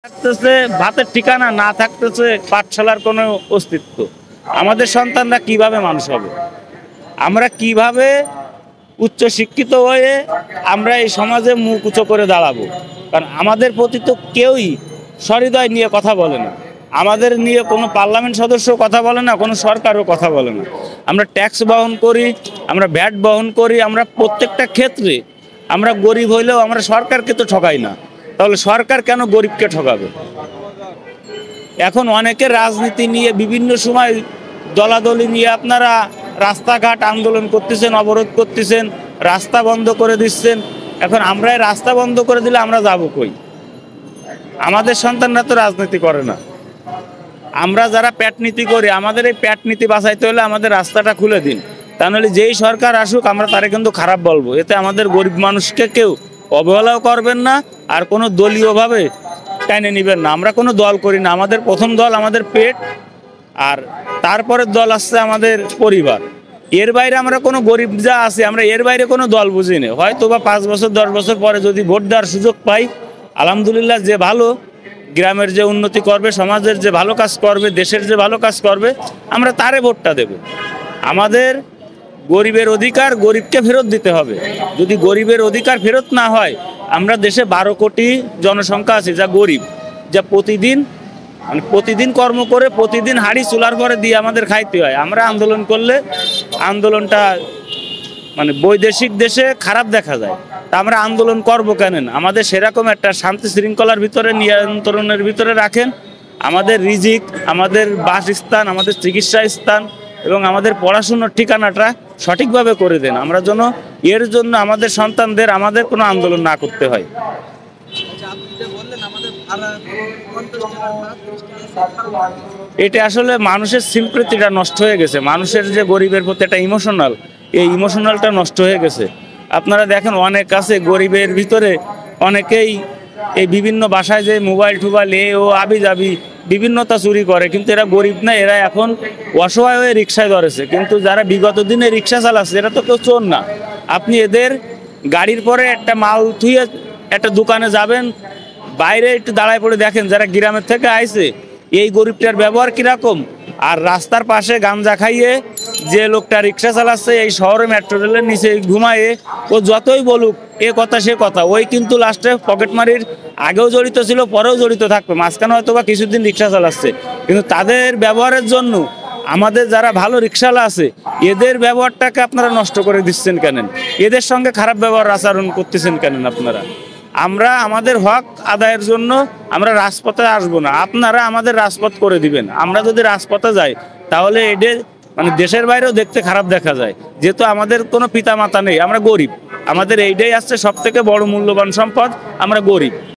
থাকতেছে ভাতের ঠিকানা, না থাকতেছে পাঠশালার কোনো অস্তিত্ব। আমাদের সন্তানরা কিভাবে মানুষ হবে? আমরা কিভাবে উচ্চ শিক্ষিত হয়ে আমরা এই সমাজে মুখ উঁচু করে দাঁড়াবো? কারণ আমাদের প্রতি তো কেউই সহৃদয় নিয়ে কথা বলে না। আমাদের নিয়ে কোনো পার্লামেন্ট সদস্য কথা বলে না, কোনো সরকারও কথা বলে না। আমরা ট্যাক্স বহন করি, আমরা ভ্যাট বহন করি, আমরা প্রত্যেকটা ক্ষেত্রে আমরা গরিব হইলেও আমরা সরকারকে তো ঠকাই না। তাহলে সরকার কেন গরিবকে ঠকাবে? এখন অনেকে রাজনীতি নিয়ে বিভিন্ন সময় দলাদলি নিয়ে আপনারা রাস্তাঘাট আন্দোলন করতেছেন, অবরোধ করতেছেন, রাস্তা বন্ধ করে দিচ্ছেন। এখন আমরা এই রাস্তা বন্ধ করে দিলে আমরা যাবো কই? আমাদের সন্তানরা তো রাজনীতি করে না। আমরা যারা প্যাট নীতি করি, আমাদের এই প্যাট নীতি বাঁচাইতে হলে আমাদের রাস্তাটা খুলে দিন। তা নাহলে যেই সরকার আসুক আমরা তারে কিন্তু খারাপ বলবো। এতে আমাদের গরিব মানুষকে কেউ অবহেলাও করবেন না, আর কোনো দলীয়ভাবে টাইনে নেবেন না। আমরা কোনো দল করি না। আমাদের প্রথম দল আমাদের পেট, আর তারপরের দল আসছে আমাদের পরিবার। এর বাইরে আমরা কোনো গরিব যা আছে আমরা এর বাইরে কোনো দল বুঝি না। হয়তো বা 5 বছর 10 বছর পরে যদি ভোট দেওয়ার সুযোগ পাই, আলহামদুলিল্লাহ, যে ভালো গ্রামের যে উন্নতি করবে, সমাজের যে ভালো কাজ করবে, দেশের যে ভালো কাজ করবে, আমরা তারে ভোটটা দেব। আমাদের গরিবের অধিকার গরিবকে ফেরত দিতে হবে। যদি গরিবের অধিকার ফেরত না হয়, আমরা দেশে 12 কোটি জনসংখ্যা আছে যা গরিব, যা প্রতিদিন কর্ম করে প্রতিদিন হাঁড়ি চুলার পরে দিয়ে আমাদের খাইতে হয়। আমরা আন্দোলন করলে আন্দোলনটা বৈদেশিক দেশে খারাপ দেখা যায়। তা আমরা আন্দোলন করব কেন? আমাদের সেরকম একটা শান্তি শৃঙ্খলার ভিতরে, নিয়ন্ত্রণের ভিতরে রাখেন। আমাদের রিজিক, আমাদের বাসস্থান, আমাদের চিকিৎসা স্থান এবং আমাদের পড়াশুনোর ঠিকানাটা সঠিকভাবে করে দেন। আমরা যেন এর জন্য আমাদের সন্তানদের আমাদের কোনো আন্দোলন না করতে হয়। এটা আসলে মানুষের সিম্পথিটা নষ্ট হয়ে গেছে। মানুষের যে গরিবের প্রতি একটা ইমোশনাল, এই ইমোশনালটা নষ্ট হয়ে গেছে। আপনারা দেখেন অনেক আছে গরিবের ভিতরে, অনেকেই এই বিভিন্ন বাসায় যে মোবাইল টোবাইল ও আবি যাবি বিভিন্নতা চুরি করে, কিন্তু এরা গরিব না, এরা এখন অসহায় হয়ে রিক্সায় ধরেছে। কিন্তু যারা বিগত দিনে রিক্সা চালাচ্ছে এরা তো কেউ চোর না। আপনি এদের গাড়ির পরে একটা মাল থুয়ে একটা দোকানে যাবেন, বাইরে একটু দাঁড়ায় পড়ে দেখেন যারা গ্রামের থেকে আইছে এই গরিবটার ব্যবহার কিরকম। আর রাস্তার পাশে গাঞ্জা খাইয়ে যে লোকটা রিক্সা চালাচ্ছে, এই শহরে মেট্রো রেলের নিচে ঘুমায়ে, ও যতই বলুক এ কথা সে কথা, ওই কিন্তু লাস্টে পকেটমারির আগেও জড়িত ছিল, পরেও জড়িত থাকবে। মাঝখানে হয়তো বা কিছুদিন রিক্সা চালাচ্ছে, কিন্তু তাদের ব্যবহারের জন্য আমাদের যারা ভালো রিক্সাওয়ালা আছে এদের ব্যবহারটাকে আপনারা নষ্ট করে দিচ্ছেন কেন? এদের সঙ্গে খারাপ ব্যবহার আচরণ করতেছেন কেন আপনারা? আমরা আমাদের হক আদায়ের জন্য আমরা রাজপথে আসবো না, আপনারা আমাদের রাজপথ করে দিবেন। আমরা যদি রাজপথে যাই তাহলে এদের দেশের বাইরেও দেখতে খারাপ দেখা যায়। যেহেতু আমাদের কোনো পিতা মাতা নেই, আমরা গরিব, আমাদের এইটাই আসছে সব থেকে বড় মূল্যবান সম্পদ, আমরা গরিব।